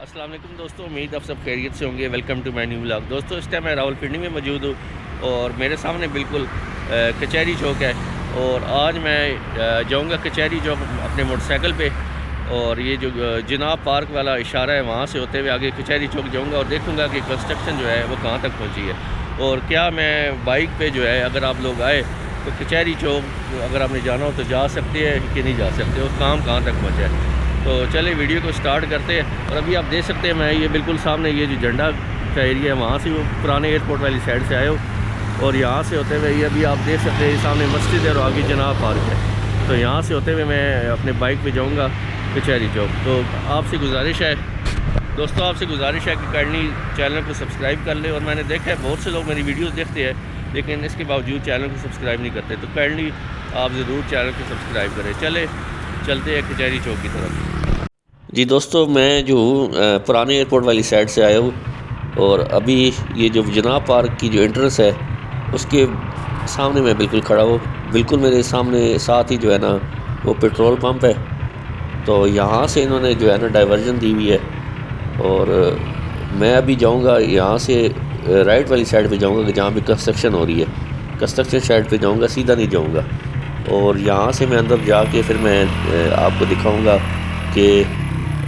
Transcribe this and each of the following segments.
अस्सलाम वालेकुम दोस्तों, उम्मीद आप सब खैरियत से होंगे। Welcome to my new vlog. दोस्तों, इस टाइम मैं रावलपिंडी में मौजूद हूँ और मेरे सामने बिल्कुल कचहरी चौक है। और आज मैं जाऊँगा कचहरी चौक अपने मोटरसाइकिल पे। और ये जो जनाब पार्क वाला इशारा है, वहाँ से होते हुए आगे कचहरी चौक जाऊँगा और देखूँगा कि कंस्ट्रक्शन जो है वो कहाँ तक पहुँची है। और क्या मैं बाइक पे जो है, अगर आप लोग आए तो कचहरी चौक अगर आपने जाना हो तो जा सकते हैं कि नहीं जा सकते, और काम कहाँ तक पहुँचा है। तो चले वीडियो को स्टार्ट करते हैं। और अभी आप देख सकते हैं, मैं ये बिल्कुल सामने ये जो झंडा का एरिया है, वहाँ से वो पुराने एयरपोर्ट वाली साइड से आए हो। और यहाँ से होते हुए ये अभी आप देख सकते हैं, सामने मस्जिद है और आगे जनाब पार्क है। तो यहाँ से होते हुए मैं अपने बाइक पे जाऊँगा कचहरी चौक। तो आपसे गुजारिश है दोस्तों, आपसे गुजारिश है कि काइंडली चैनल को सब्सक्राइब कर ले। और मैंने देखा है बहुत से लोग मेरी वीडियोज़ देखते हैं लेकिन इसके बावजूद चैनल को सब्सक्राइब नहीं करते। तो काइंडली आप ज़रूर चैनल को सब्सक्राइब करें। चलते हैं कचहरी चौक की तरफ। जी दोस्तों, मैं जो हूँ पुराने एयरपोर्ट वाली साइड से आया हूँ। और अभी ये जो जनाब पार्क की जो एंट्रेंस है उसके सामने मैं बिल्कुल खड़ा हूँ। बिल्कुल मेरे सामने साथ ही जो है ना वो पेट्रोल पंप है। तो यहाँ से इन्होंने जो है ना डाइवर्जन दी हुई है। और मैं अभी जाऊँगा यहाँ से राइट वाली साइड पे जाऊँगा जहाँ पे कंस्ट्रक्शन हो रही है। कंस्ट्रक्शन साइड पे जाऊँगा, सीधा नहीं जाऊँगा। और यहाँ से मैं अंदर जाके फिर मैं आपको दिखाऊँगा कि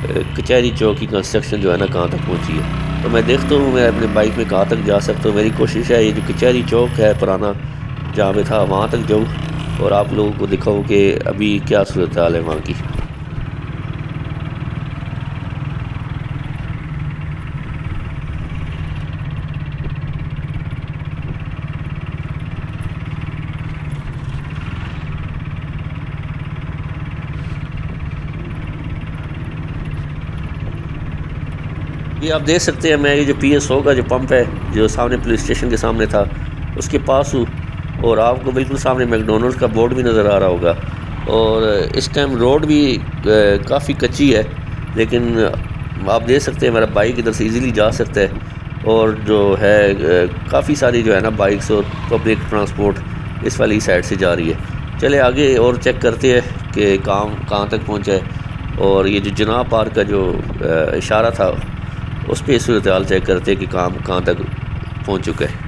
कचहरी चौक की कंस्ट्रक्शन जो है ना कहाँ तक पहुँची है। तो मैं देखता हूँ मैं अपने बाइक में कहाँ तक जा सकता हूँ। मेरी कोशिश है ये जो कचहरी चौक है पुराना जहाँ पे था वहाँ तक जाऊँ और आप लोगों को दिखाऊँ कि अभी क्या सूरत हाल है वहाँ की। ये आप देख सकते हैं, मैं ये जो PSO का जो पंप है जो सामने पुलिस स्टेशन के सामने था उसके पास हूँ। और आपको बिल्कुल सामने मैकडोनल्ड्स का बोर्ड भी नज़र आ रहा होगा। और इस टाइम रोड भी काफ़ी कच्ची है, लेकिन आप देख सकते हैं मेरा बाइक इधर से इजीली जा सकता है। और जो है काफ़ी सारी जो है ना बाइक्स और पब्लिक ट्रांसपोर्ट इस वाली साइड से जा रही है। चले आगे और चेक करते हैं कि काम कहाँ तक पहुँचा है। और ये जो जनाब पार्क का जो इशारा था उस पर सूरत हाल चेक करते हैं कि काम कहाँ तक पहुँच चुका है।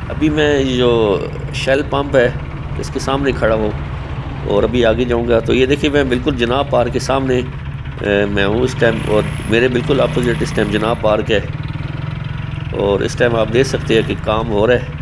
अभी मैं ये जो शेल पंप है इसके सामने खड़ा हूँ और अभी आगे जाऊँगा तो ये देखिए मैं बिल्कुल जनाब पार्क के सामने मैं हूँ इस टाइम। और मेरे बिल्कुल अपोजिट इस टाइम जनाब पार्क है। और इस टाइम आप देख सकते हैं कि काम हो रहा है।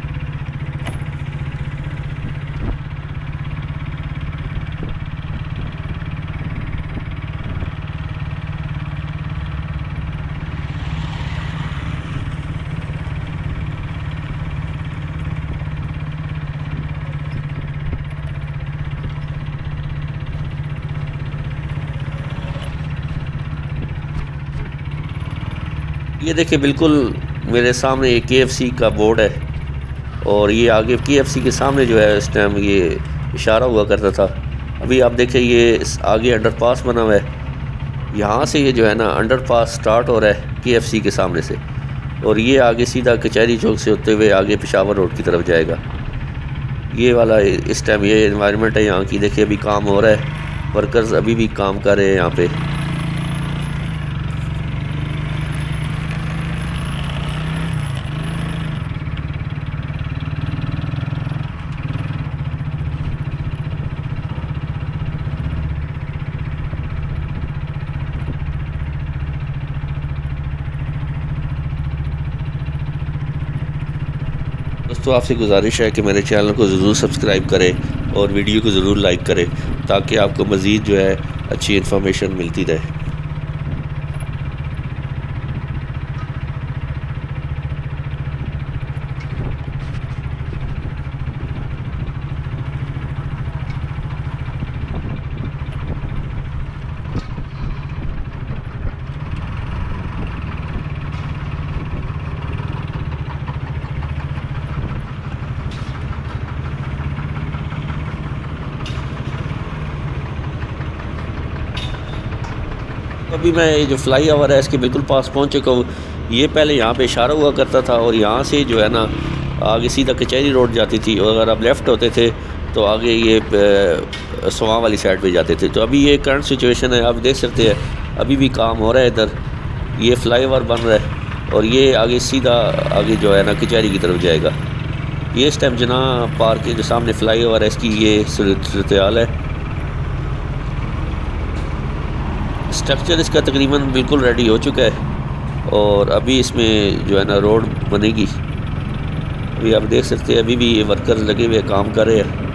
ये देखिए बिल्कुल मेरे सामने एक KFC का बोर्ड है। और ये आगे KFC के सामने जो है इस टाइम ये इशारा हुआ करता था। अभी आप देखिए ये आगे अंडरपास बना हुआ है, यहाँ से ये जो है ना अंडरपास स्टार्ट हो रहा है KFC के सामने से। और ये आगे सीधा कचहरी चौक से होते हुए आगे पेशावर रोड की तरफ जाएगा। ये वाला इस टाइम ये एनवायरनमेंट है यहाँ की। देखिए अभी काम हो रहा है, वर्कर्स अभी भी काम कर रहे हैं यहाँ पे। दोस्तों, आपसे गुजारिश है कि मेरे चैनल को ज़रूर सब्सक्राइब करें और वीडियो को ज़रूर लाइक करें ताकि आपको मज़ीद जो है अच्छी इन्फॉर्मेशन मिलती रहे। अभी मैं ये जो फ्लाई ओवर है इसके बिल्कुल पास पहुंच चुका हूँ। ये पहले यहाँ पे इशारा हुआ करता था और यहाँ से जो है ना आगे सीधा कचहरी रोड जाती थी, और अगर आप लेफ़्ट होते थे तो आगे ये स्वां वाली साइड पे जाते थे। तो अभी ये करंट सिचुएशन है, आप देख सकते हैं अभी भी काम हो रहा है इधर, ये फ्लाईओवर बन रहा है और ये आगे सीधा आगे जो है ना कचहरी की तरफ जाएगा। ये इस टाइम जना पार्क के जो सामने फ्लाईओवर है इसकी ये सूरत हाल है। स्ट्रक्चर इसका तकरीबन बिल्कुल रेडी हो चुका है और अभी इसमें जो है ना रोड बनेगी। अभी आप देख सकते हैं अभी भी ये वर्कर्स लगे हुए काम कर रहे हैं।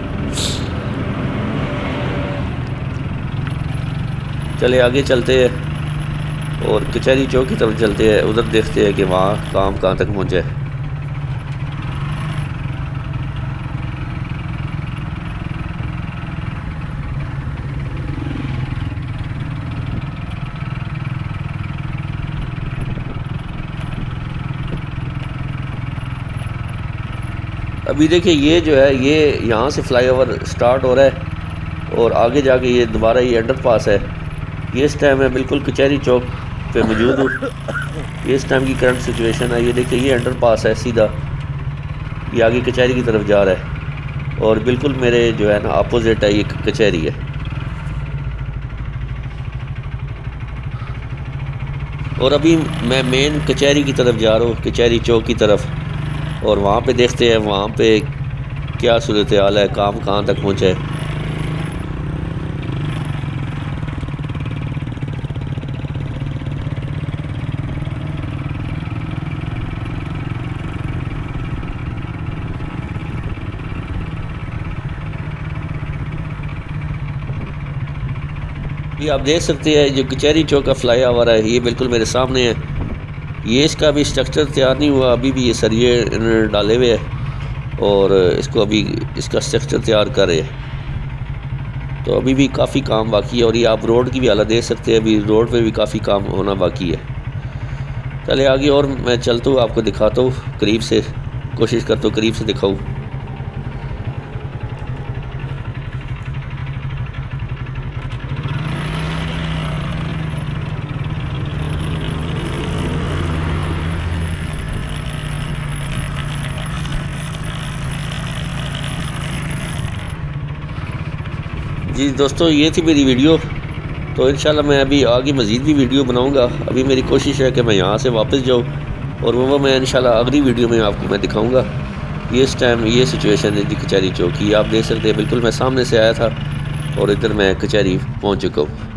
चले आगे चलते हैं और कचहरी चौक की तरफ चलते हैं, उधर देखते हैं कि वहाँ काम कहाँ तक पहुँचा है। अभी देखिए ये जो है ये यहाँ से फ्लाईओवर स्टार्ट हो रहा है और आगे जाके ये दोबारा ये अंडरपास है। ये इस टाइम मैं बिल्कुल कचहरी चौक पे मौजूद हूँ। ये इस टाइम की करंट सिचुएशन है। ये देखिए ये अंडरपास है, सीधा ये आगे कचहरी की तरफ जा रहा है और बिल्कुल मेरे जो है ना अपोजिट है ये कचहरी है। और अभी मैं मेन कचहरी की तरफ जा रहा हूँ, कचहरी चौक की तरफ, और वहाँ पे देखते हैं वहाँ पे क्या सूरत हाल है, काम कहाँ तक पहुँचा है। ये आप देख सकते हैं जो कचहरी चौक का फ्लाई ओवर है ये बिल्कुल मेरे सामने है। ये इसका अभी स्ट्रक्चर तैयार नहीं हुआ, अभी भी ये सरिये डाले हुए हैं और इसको अभी इसका स्ट्रक्चर तैयार कर रहे हैं। तो अभी भी काफ़ी काम बाकी है और ये आप रोड की भी हालत देख सकते हैं, अभी रोड पे भी काफ़ी काम होना बाकी है। चले आगे और मैं चलता हूँ, आपको दिखाता हूँ करीब से, कोशिश करता हूँ करीब से दिखाऊँ। जी दोस्तों ये थी मेरी वीडियो, तो इंशाल्लाह मैं अभी आगे मज़ीद भी वीडियो बनाऊंगा। अभी मेरी कोशिश है कि मैं यहाँ से वापस जाऊँ और वो मैं इंशाल्लाह अगली वीडियो में आपको मैं दिखाऊंगा। ये इस टाइम ये सिचुएशन है जी कचहरी चौक की, आप देख सकते हैं बिल्कुल मैं सामने से आया था और इधर मैं कचहरी पहुँच चुका हूँ।